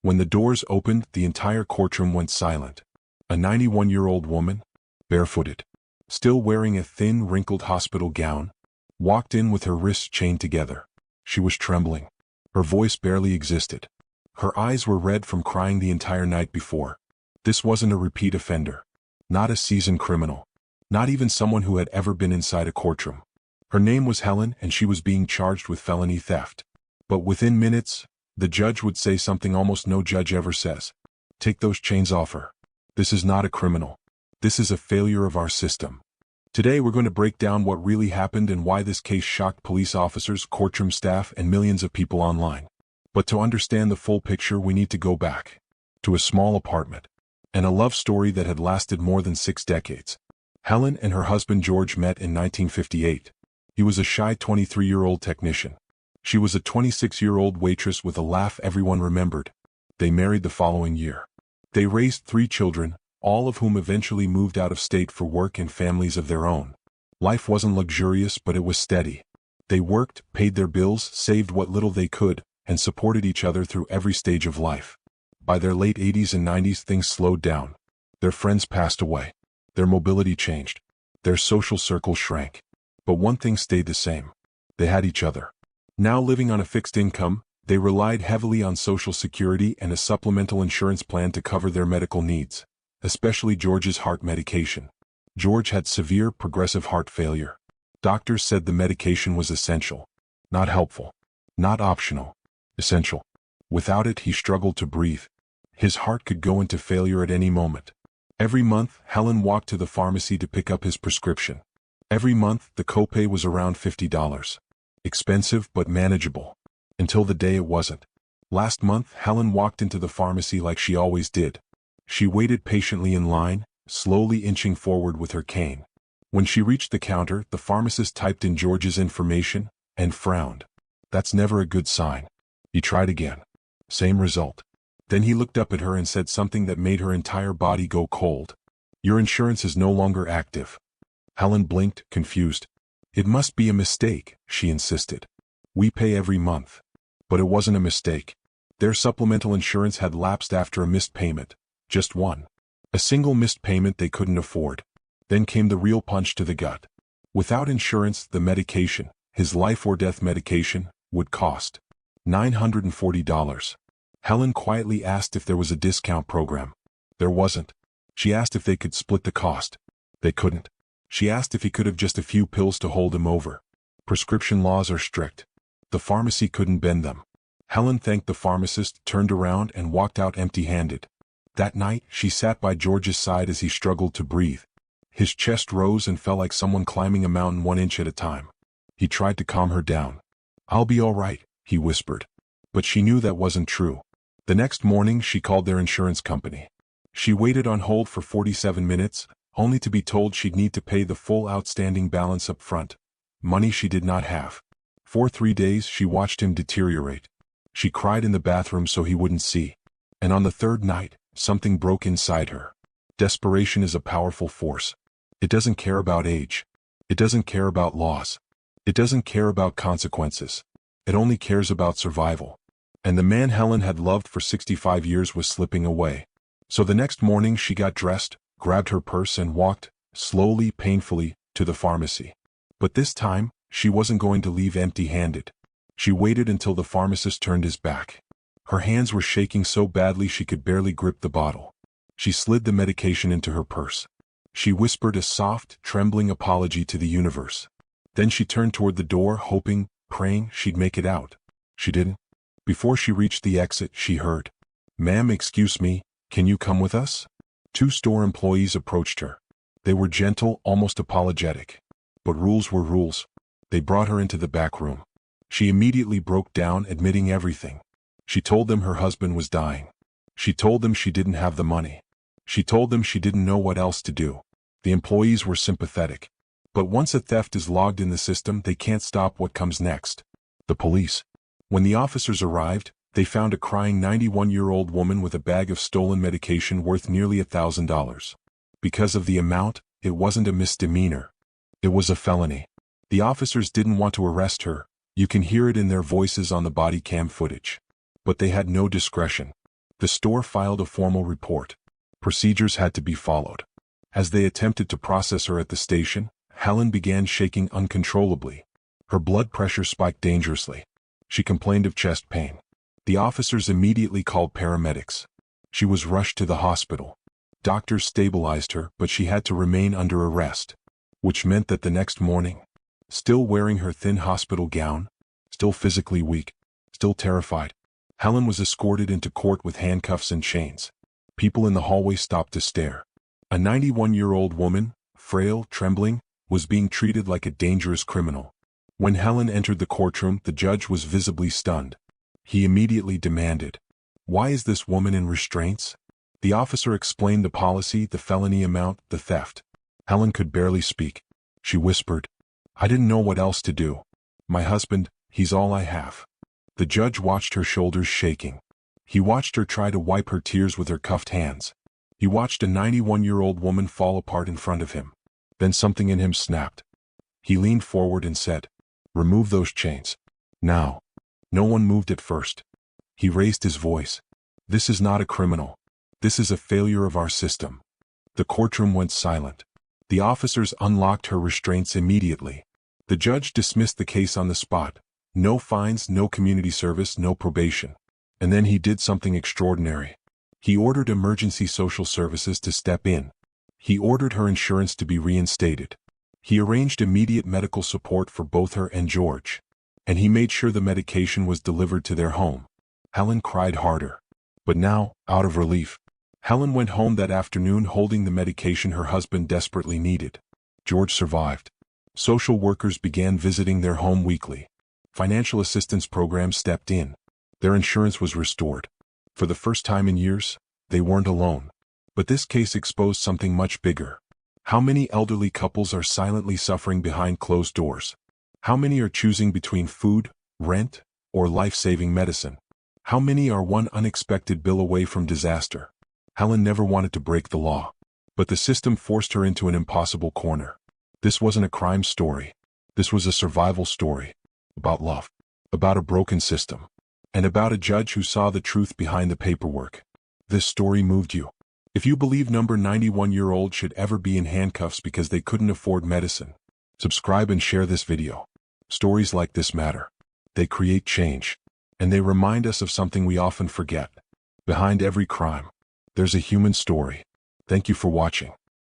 When the doors opened, the entire courtroom went silent. A 91-year-old woman, barefooted, still wearing a thin, wrinkled hospital gown, walked in with her wrists chained together. She was trembling. Her voice barely existed. Her eyes were red from crying the entire night before. This wasn't a repeat offender. Not a seasoned criminal. Not even someone who had ever been inside a courtroom. Her name was Helen, and she was being charged with felony theft. But within minutes, the judge would say something almost no judge ever says. Take those chains off her. This is not a criminal. This is a failure of our system. Today we're going to break down what really happened and why this case shocked police officers, courtroom staff, and millions of people online. But to understand the full picture, we need to go back to a small apartment and a love story that had lasted more than 6 decades. Helen and her husband George met in 1958. He was a shy 23-year-old technician. She was a 26-year-old waitress with a laugh everyone remembered. They married the following year. They raised 3 children, all of whom eventually moved out of state for work and families of their own. Life wasn't luxurious, but it was steady. They worked, paid their bills, saved what little they could, and supported each other through every stage of life. By their late 80s and 90s, things slowed down. Their friends passed away. Their mobility changed. Their social circle shrank. But one thing stayed the same. They had each other. Now living on a fixed income, they relied heavily on Social Security and a supplemental insurance plan to cover their medical needs, especially George's heart medication. George had severe progressive heart failure. Doctors said the medication was essential. Not helpful. Not optional. Essential. Without it, he struggled to breathe. His heart could go into failure at any moment. Every month, Helen walked to the pharmacy to pick up his prescription. Every month, the copay was around $50. Expensive but manageable. Until the day it wasn't. Last month, Helen walked into the pharmacy like she always did. She waited patiently in line, slowly inching forward with her cane. When she reached the counter, the pharmacist typed in George's information and frowned. That's never a good sign. He tried again. Same result. Then he looked up at her and said something that made her entire body go cold. Your insurance is no longer active. Helen blinked, confused. It must be a mistake, she insisted. We pay every month. But it wasn't a mistake. Their supplemental insurance had lapsed after a missed payment. Just one. A single missed payment they couldn't afford. Then came the real punch to the gut. Without insurance, the medication, his life-or-death medication, would cost $940. Helen quietly asked if there was a discount program. There wasn't. She asked if they could split the cost. They couldn't. She asked if he could have just a few pills to hold him over. Prescription laws are strict. The pharmacy couldn't bend them. Helen thanked the pharmacist, turned around, and walked out empty-handed. That night, she sat by George's side as he struggled to breathe. His chest rose and fell like someone climbing a mountain 1 inch at a time. He tried to calm her down. I'll be all right, he whispered. But she knew that wasn't true. The next morning, she called their insurance company. She waited on hold for 47 minutes, only to be told she'd need to pay the full outstanding balance up front. Money she did not have. For 3 days, she watched him deteriorate. She cried in the bathroom so he wouldn't see. And on the 3rd night, something broke inside her. Desperation is a powerful force. It doesn't care about age. It doesn't care about loss. It doesn't care about consequences. It only cares about survival. And the man Helen had loved for 65 years was slipping away. So the next morning she got dressed, grabbed her purse and walked, slowly, painfully, to the pharmacy. But this time, she wasn't going to leave empty-handed. She waited until the pharmacist turned his back. Her hands were shaking so badly she could barely grip the bottle. She slid the medication into her purse. She whispered a soft, trembling apology to the universe. Then she turned toward the door, hoping, praying she'd make it out. She didn't. Before she reached the exit, she heard, "Ma'am, excuse me, can you come with us?" 2 store employees approached her. They were gentle, almost apologetic. But rules were rules. They brought her into the back room. She immediately broke down, admitting everything. She told them her husband was dying. She told them she didn't have the money. She told them she didn't know what else to do. The employees were sympathetic. But once a theft is logged in the system, they can't stop what comes next. The police. When the officers arrived, they found a crying 91-year-old woman with a bag of stolen medication worth nearly $1,000. Because of the amount, it wasn't a misdemeanor. It was a felony. The officers didn't want to arrest her. You can hear it in their voices on the body cam footage. But they had no discretion. The store filed a formal report. Procedures had to be followed. As they attempted to process her at the station, Helen began shaking uncontrollably. Her blood pressure spiked dangerously. She complained of chest pain. The officers immediately called paramedics. She was rushed to the hospital. Doctors stabilized her, but she had to remain under arrest, which meant that the next morning, still wearing her thin hospital gown, still physically weak, still terrified, Helen was escorted into court with handcuffs and chains. People in the hallway stopped to stare. A 91-year-old woman, frail, trembling, was being treated like a dangerous criminal. When Helen entered the courtroom, the judge was visibly stunned. He immediately demanded, "Why is this woman in restraints?" The officer explained the policy, the felony amount, the theft. Helen could barely speak. She whispered, "I didn't know what else to do. My husband, he's all I have." The judge watched her shoulders shaking. He watched her try to wipe her tears with her cuffed hands. He watched a 91-year-old woman fall apart in front of him. Then something in him snapped. He leaned forward and said, "Remove those chains. Now." No one moved at first. He raised his voice. "This is not a criminal. This is a failure of our system." The courtroom went silent. The officers unlocked her restraints immediately. The judge dismissed the case on the spot. No fines, no community service, no probation. And then he did something extraordinary. He ordered emergency social services to step in. He ordered her insurance to be reinstated. He arranged immediate medical support for both her and George. And he made sure the medication was delivered to their home. Helen cried harder. But now, out of relief, Helen went home that afternoon holding the medication her husband desperately needed. George survived. Social workers began visiting their home weekly. Financial assistance programs stepped in. Their insurance was restored. For the first time in years, they weren't alone. But this case exposed something much bigger. How many elderly couples are silently suffering behind closed doors? How many are choosing between food, rent, or life-saving medicine? How many are one unexpected bill away from disaster? Helen never wanted to break the law. But the system forced her into an impossible corner. This wasn't a crime story. This was a survival story. About love. About a broken system. And about a judge who saw the truth behind the paperwork. This story moved you. If you believe number 91-year-old should ever be in handcuffs because they couldn't afford medicine, subscribe and share this video. Stories like this matter. They create change. And they remind us of something we often forget. Behind every crime, there's a human story. Thank you for watching.